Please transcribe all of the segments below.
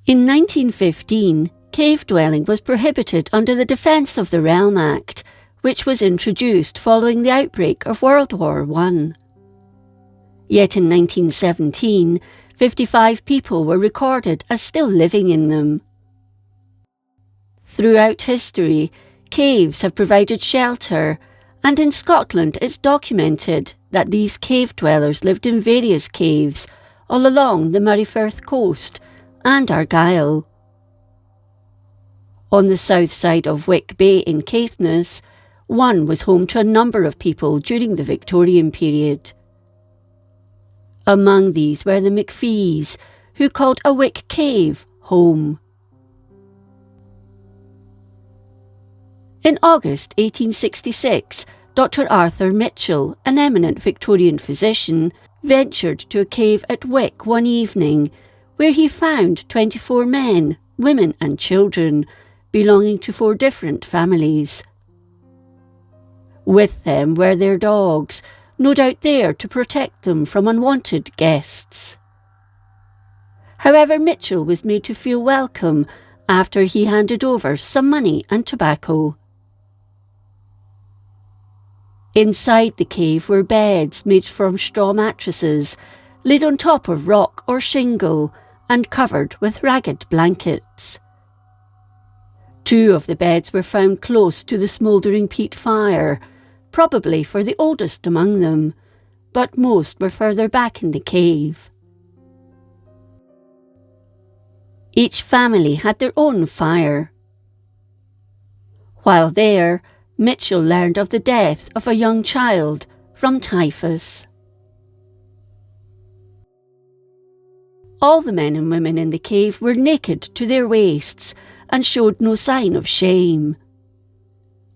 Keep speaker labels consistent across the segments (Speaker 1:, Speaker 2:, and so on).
Speaker 1: In 1915, cave dwelling was prohibited under the Defence of the Realm Act, which was introduced following the outbreak of World War I. Yet in 1917, 55 people were recorded as still living in them. Throughout history, caves have provided shelter, and in Scotland it's documented that these cave dwellers lived in various caves all along the Moray Firth coast and Argyll. On the south side of Wick Bay in Caithness, one was home to a number of people during the Victorian period. Among these were the McPhees, who called a Wick cave home. In August 1866, Dr. Arthur Mitchell, an eminent Victorian physician, ventured to a cave at Wick one evening, where he found 24 men, women and children, belonging to 4 different families. With them were their dogs, no doubt there to protect them from unwanted guests. However, Mitchell was made to feel welcome after he handed over some money and tobacco. Inside the cave were beds made from straw mattresses, laid on top of rock or shingle, and covered with ragged blankets. 2 of the beds were found close to the smouldering peat fire, probably for the oldest among them, but most were further back in the cave. Each family had their own fire. While there, Mitchell learned of the death of a young child from typhus. All the men and women in the cave were naked to their waists and showed no sign of shame.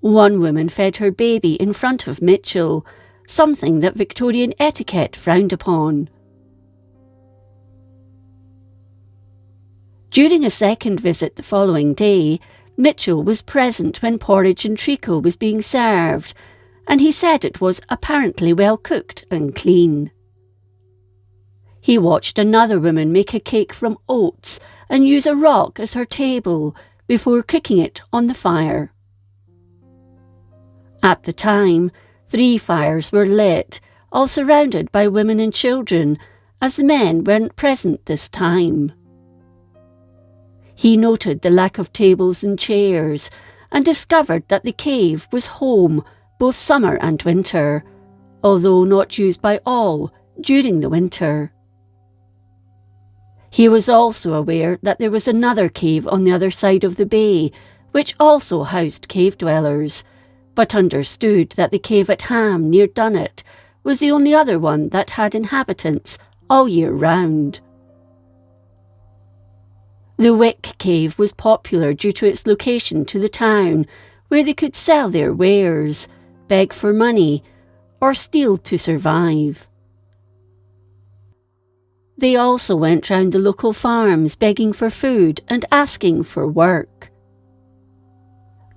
Speaker 1: One woman fed her baby in front of Mitchell, something that Victorian etiquette frowned upon. During a second visit the following day, Mitchell was present when porridge and treacle was being served, and he said it was apparently well cooked and clean. He watched another woman make a cake from oats and use a rock as her table before cooking it on the fire. At the time, 3 fires were lit, all surrounded by women and children, as the men weren't present this time. He noted the lack of tables and chairs, and discovered that the cave was home both summer and winter, although not used by all during the winter. He was also aware that there was another cave on the other side of the bay, which also housed cave dwellers, but understood that the cave at Ham near Dunnet was the only other one that had inhabitants all year round. The Wick cave was popular due to its location to the town, where they could sell their wares, beg for money, or steal to survive. They also went round the local farms begging for food and asking for work.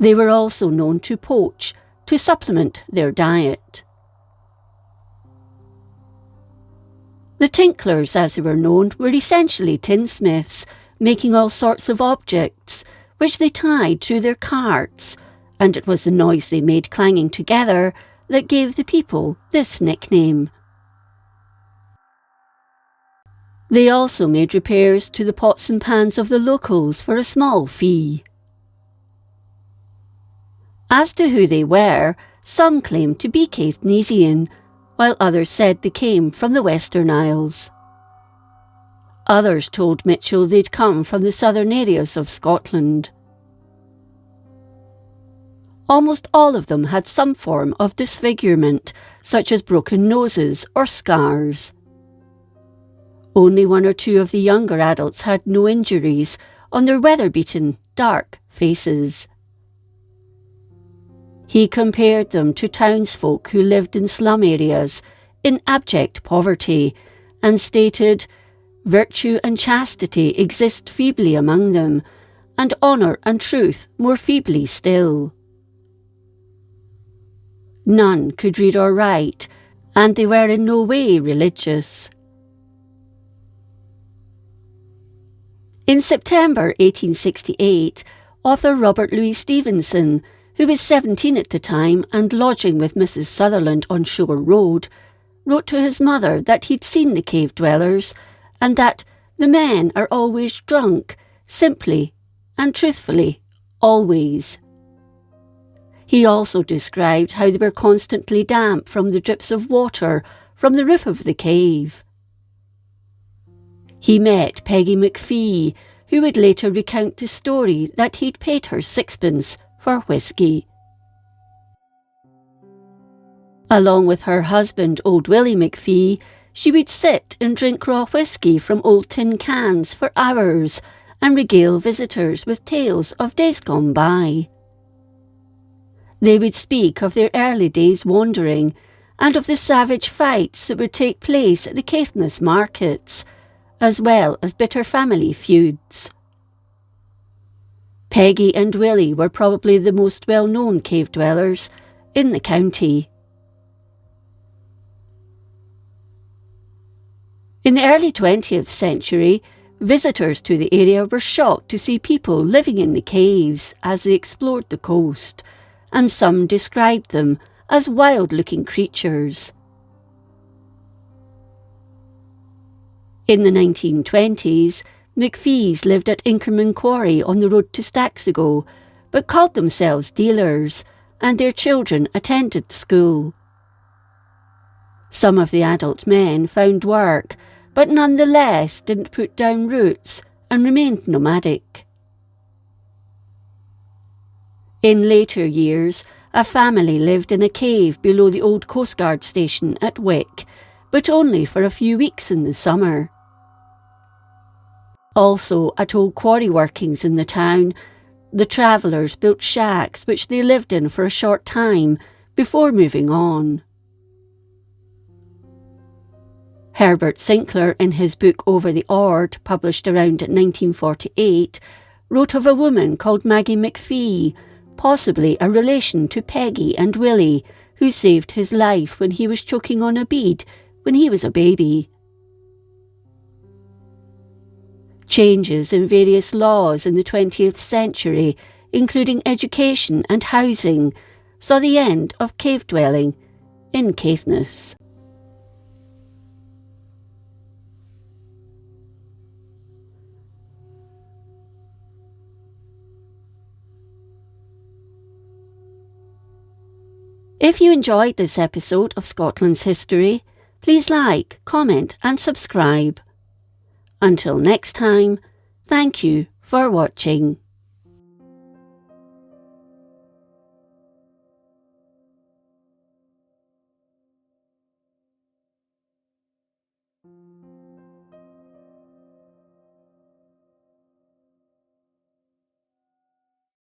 Speaker 1: They were also known to poach to supplement their diet. The tinklers, as they were known, were essentially tinsmiths, making all sorts of objects, which they tied to their carts, and it was the noise they made clanging together that gave the people this nickname. They also made repairs to the pots and pans of the locals for a small fee. As to who they were, some claimed to be Caithnessian, while others said they came from the Western Isles. Others told Mitchell they'd come from the southern areas of Scotland. Almost all of them had some form of disfigurement, such as broken noses or scars. Only 1 or 2 of the younger adults had no injuries on their weather-beaten, dark faces. He compared them to townsfolk who lived in slum areas, in abject poverty, and stated, "Virtue and chastity exist feebly among them, and honour and truth more feebly still." None could read or write, and they were in no way religious. In September 1868, author Robert Louis Stevenson, who was 17 at the time and lodging with Mrs. Sutherland on Shore Road, wrote to his mother that he'd seen the cave dwellers and that the men are always drunk, simply and truthfully, always. He also described how they were constantly damp from the drips of water from the roof of the cave. He met Peggy McPhee, who would later recount the story that he'd paid her 6pence for whisky. Along with her husband, old Willie McPhee, she would sit and drink raw whisky from old tin cans for hours and regale visitors with tales of days gone by. They would speak of their early days wandering and of the savage fights that would take place at the Caithness markets, as well as bitter family feuds. Peggy and Willie were probably the most well-known cave dwellers in the county. In the early 20th century, visitors to the area were shocked to see people living in the caves as they explored the coast, and some described them as wild-looking creatures. In the 1920s, McPhees lived at Inkerman Quarry on the road to Staxigo, but called themselves dealers, and their children attended school. Some of the adult men found work, but nonetheless didn't put down roots and remained nomadic. In later years, a family lived in a cave below the old Coast Guard station at Wick, but only for a few weeks in the summer. Also, at old quarry workings in the town, the travellers built shacks which they lived in for a short time before moving on. Herbert Sinclair, in his book Over the Ord, published around 1948, wrote of a woman called Maggie McPhee, possibly a relation to Peggy and Willie, who saved his life when he was choking on a bead when he was a baby. Changes in various laws in the 20th century, including education and housing, saw the end of cave dwelling in Caithness. If you enjoyed this episode of Scotland's History, please like, comment and subscribe. Until next time, thank you for watching.